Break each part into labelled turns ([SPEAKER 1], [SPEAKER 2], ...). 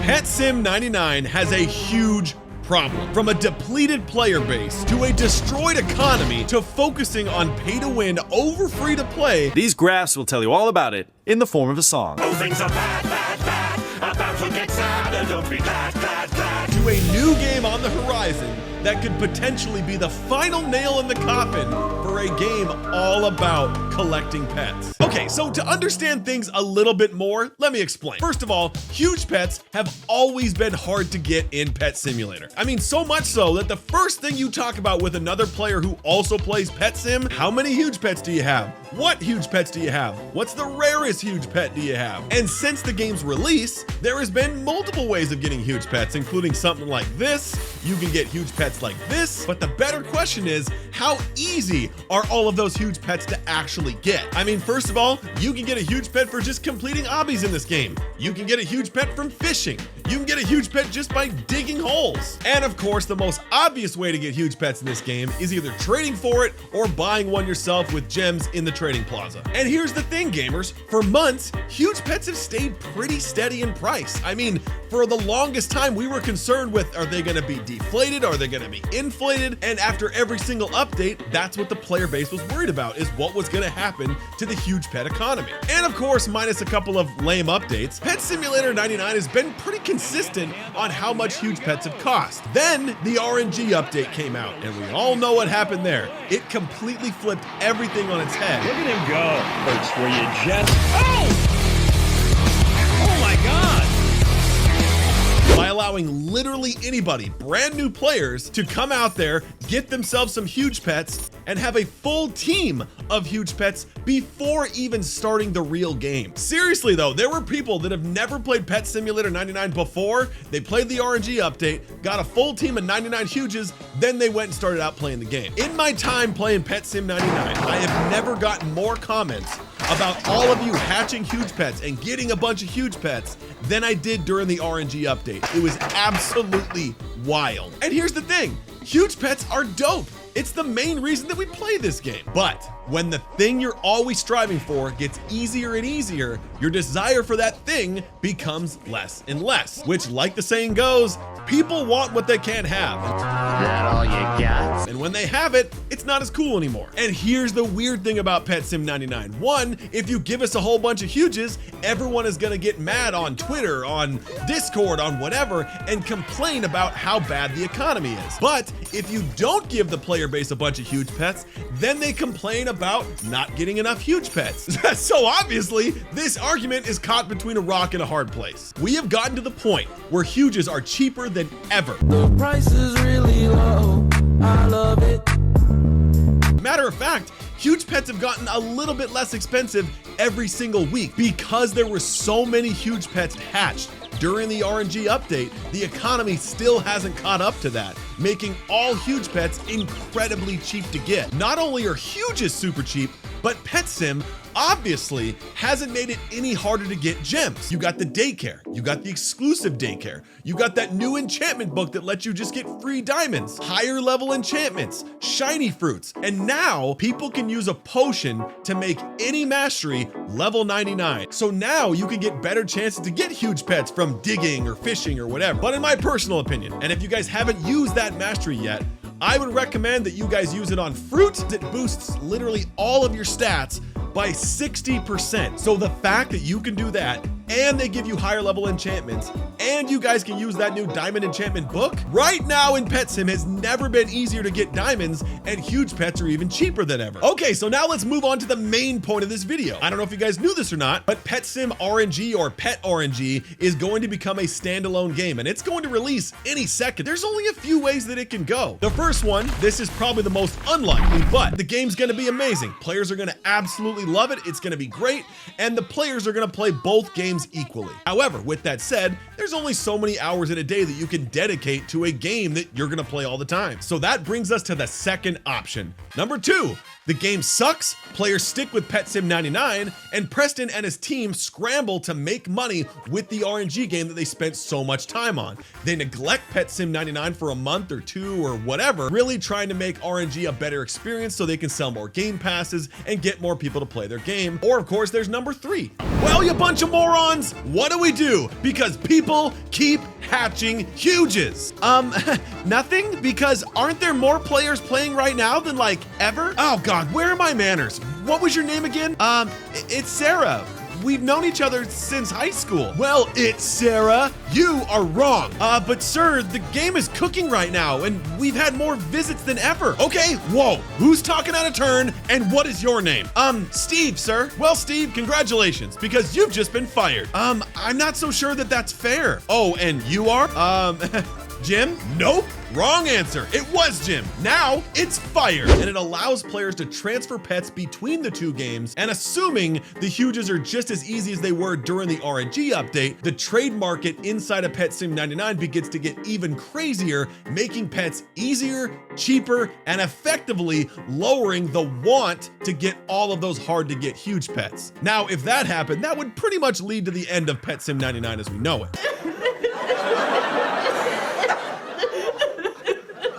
[SPEAKER 1] Pet Sim 99 has a huge problem. From a depleted player base to a destroyed economy to focusing on pay to win over free to play.
[SPEAKER 2] These graphs will tell you all about it in the form of a song.
[SPEAKER 3] Oh, things are bad, bad, bad. About to get sad and don't be glad, glad, glad.
[SPEAKER 1] To a new game on the horizon that could potentially be the final nail in the coffin for a game all about collecting pets. Okay, so to understand things a little bit more, let me explain. First of all, huge pets have always been hard to get in Pet Simulator. I mean, so much so that the first thing you talk about with another player who also plays Pet Sim, how many huge pets do you have? What huge pets do you have? What's the rarest huge pet do you have? And since the game's release, there has been multiple ways of getting huge pets, including something like this. You can get huge pets like this, but the better question is, how easy are all of those huge pets to actually get? I mean, first of all, you can get a huge pet for just completing obbies in this game. You can get a huge pet from fishing. You can get a huge pet just by digging holes. And of course, the most obvious way to get huge pets in this game is either trading for it or buying one yourself with gems in the trading plaza. And here's the thing, gamers, for months, huge pets have stayed pretty steady in price. I mean, for the longest time, we were concerned with, are they gonna be deflated? Are they gonna be inflated? And after every single update, that's what the player base was worried about, is what was gonna happen to the huge pet economy. And of course, minus a couple of lame updates, Pet Simulator 99 has been pretty consistent on how much huge pets have cost. Then the RNG update came out, and we all know what happened there. It completely flipped everything on its head.
[SPEAKER 4] Look at him go. Hurts where you just... Oh! Oh my God!
[SPEAKER 1] By allowing literally anybody, brand new players, to come out there, get themselves some huge pets, and have a full team of huge pets before even starting the real game. Seriously though, there were people that have never played Pet Simulator 99 before. They played the RNG update, got a full team of 99 huges, then they went and started out playing the game. In my time playing Pet Sim 99, I have never gotten more comments about all of you hatching huge pets and getting a bunch of huge pets than I did during the RNG update. It was absolutely wild. And here's the thing, huge pets are dope. It's the main reason that we play this game. But when the thing you're always striving for gets easier and easier, your desire for that thing becomes less and less, which, like the saying goes, people want what they can't have.
[SPEAKER 3] That all you got?
[SPEAKER 1] And when they have it, it's not as cool anymore. And here's the weird thing about Pet Sim 99. One, if you give us a whole bunch of huges, everyone is gonna get mad on Twitter, on Discord, on whatever, and complain about how bad the economy is. But if you don't give the player base a bunch of huge pets, then they complain about not getting enough huge pets. So obviously, this argument is caught between a rock and a hard place. We have gotten to the point where huges are cheaper than ever.
[SPEAKER 5] The price is really low. I love it.
[SPEAKER 1] Matter of fact, huge pets have gotten a little bit less expensive every single week because there were so many huge pets hatched during the RNG update. The economy still hasn't caught up to that, making all huge pets incredibly cheap to get. Not only are huges super cheap, but Pet Sim obviously hasn't made it any harder to get gems. You got the daycare, you got the exclusive daycare, you got that new enchantment book that lets you just get free diamonds, higher level enchantments, shiny fruits, and now people can use a potion to make any mastery level 99. So now you can get better chances to get huge pets from digging or fishing or whatever. But in my personal opinion, and if you guys haven't used that mastery yet, I would recommend that you guys use it on fruit that boosts literally all of your stats by 60%. So the fact that you can do that, and they give you higher level enchantments, and you guys can use that new diamond enchantment book right now in Pet Sim has never been easier to get diamonds, and huge pets are even cheaper than ever. Okay, so now let's move on to the main point of this video. I don't know if you guys knew this or not, but Pet Sim RNG, or Pet RNG, is going to become a standalone game, and it's going to release any second. There's only a few ways that it can go. The first one, this is probably the most unlikely, but the game's gonna be amazing. Players are gonna absolutely love it. It's gonna be great, and the players are gonna play both games equally. However, with that said, there's only so many hours in a day that you can dedicate to a game that you're gonna play all the time. So that brings us to the second option. Number 2, the game sucks, players stick with Pet Sim 99, and Preston and his team scramble to make money with the RNG game that they spent so much time on. They neglect Pet Sim 99 for a month or two or whatever, really trying to make RNG a better experience so they can sell more game passes and get more people to play their game. Or of course, there's number 3. Well, you bunch of morons, ones, what do we do? Because people keep hatching huges. Nothing, because aren't there more players playing right now than like ever? Oh God, where are my manners? What was your name again? It's Sarah. We've known each other since high school. Well, it's Sarah. You are wrong. But sir, the game is cooking right now and we've had more visits than ever. Okay, whoa, who's talking out of turn and what is your name? Steve, sir. Well, Steve, congratulations because you've just been fired. I'm not so sure that that's fair. Oh, and you are? Jim? Nope. Wrong answer. It was Jim. Now it's fire. And it allows players to transfer pets between the two games. And assuming the huges are just as easy as they were during the RNG update, the trade market inside of Pet Sim 99 begins to get even crazier, making pets easier, cheaper, and effectively lowering the want to get all of those hard to get huge pets. Now, if that happened, that would pretty much lead to the end of Pet Sim 99 as we know it.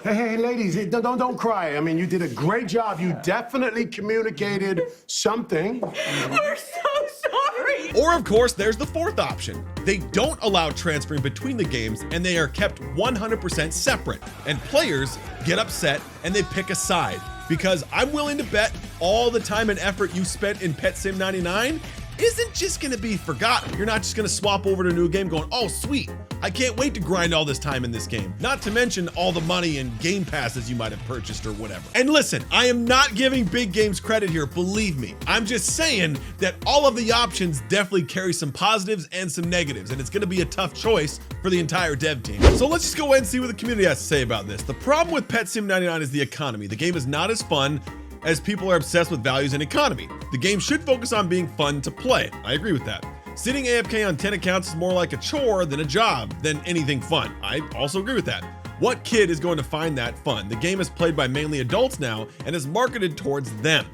[SPEAKER 6] Hey, ladies, don't cry. I mean, you did a great job. You definitely communicated something.
[SPEAKER 7] We're so sorry.
[SPEAKER 1] Or of course, there's the fourth option. They don't allow transferring between the games and they are kept 100% separate. And players get upset and they pick a side. Because I'm willing to bet all the time and effort you spent in Pet Sim 99 isn't just gonna be forgotten. You're not just gonna swap over to a new game going, oh sweet, I can't wait to grind all this time in this game. Not to mention all the money and game passes you might have purchased or whatever. And listen, I am not giving big games credit here, believe me. I'm just saying that all of the options definitely carry some positives and some negatives, and it's gonna be a tough choice for the entire dev team. So let's just go ahead and see what the community has to say about this. The problem with Pet Sim 99 is the economy. The game is not as fun as people are obsessed with values and economy. The game should focus on being fun to play. I agree with that. Sitting AFK on 10 accounts is more like a chore than a job than anything fun. I also agree with that. What kid is going to find that fun? The game is played by mainly adults now and is marketed towards them.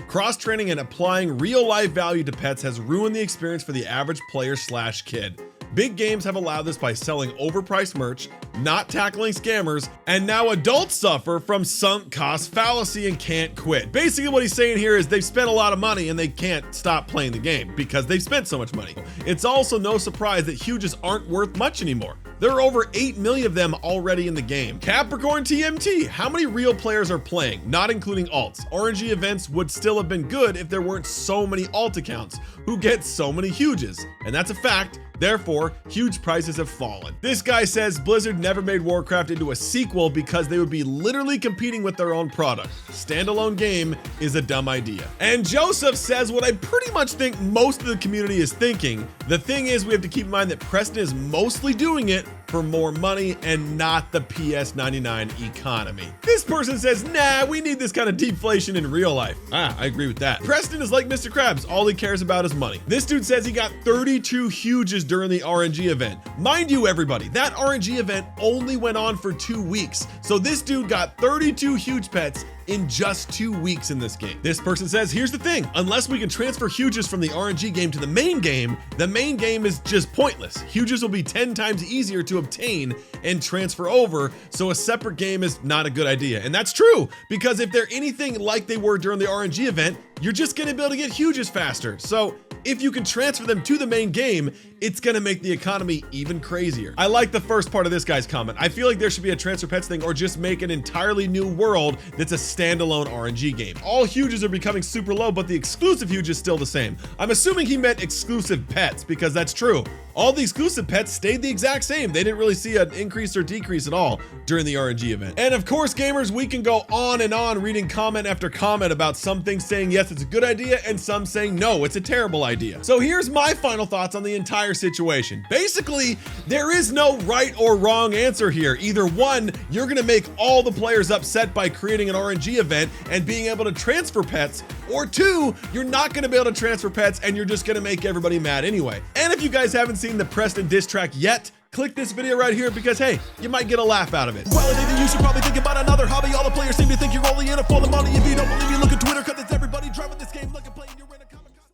[SPEAKER 1] Cross-training and applying real-life value to pets has ruined the experience for the average player/kid. Big games have allowed this by selling overpriced merch, not tackling scammers, and now adults suffer from sunk cost fallacy and can't quit. Basically what he's saying here is they've spent a lot of money and they can't stop playing the game because they've spent so much money. It's also no surprise that huges aren't worth much anymore. There are over 8 million of them already in the game. Capricorn TMT, how many real players are playing, not including alts? RNG events would still have been good if there weren't so many alt accounts who get so many huges. And that's a fact. Therefore, huge prices have fallen. This guy says Blizzard never made Warcraft into a sequel because they would be literally competing with their own product. Standalone game is a dumb idea. And Joseph says what I pretty much think most of the community is thinking. The thing is, we have to keep in mind that Preston is mostly doing it for more money and not the PS99 economy. This person says, nah, we need this kind of deflation in real life. I agree with that. Preston is like Mr. Krabs. All he cares about is money. This dude says he got 32 huges during the RNG event. Mind you, everybody, that RNG event only went on for 2 weeks. So this dude got 32 huge pets in just 2 weeks in this game. This person says, here's the thing, unless we can transfer huges from the RNG game to the main game is just pointless. Huges will be 10 times easier to obtain and transfer over, so a separate game is not a good idea. And that's true, because if they're anything like they were during the RNG event, you're just gonna be able to get huges faster. So if you can transfer them to the main game, it's gonna make the economy even crazier. I like the first part of this guy's comment. I feel like there should be a transfer pets thing or just make an entirely new world that's a standalone RNG game. All huges are becoming super low, but the exclusive huge is still the same. I'm assuming he meant exclusive pets because that's true. All the exclusive pets stayed the exact same. They didn't really see an increase or decrease at all during the RNG event. And of course, gamers, we can go on and on reading comment after comment about some things saying, yes, it's a good idea, and some saying, no, it's a terrible idea. So here's my final thoughts on the entire situation. Basically, there is no right or wrong answer here. Either one, you're gonna make all the players upset by creating an RNG event and being able to transfer pets, or two, you're not gonna be able to transfer pets and you're just gonna make everybody mad anyway. And if you guys haven't seen the Preston diss track yet, click this video right here because, hey, you might get a laugh out of it. Well, I think you should probably think about another hobby. All the players seem to think you're only in it for the money. If you don't believe me, look at Twitter, cause it's everybody driving this game like a play in your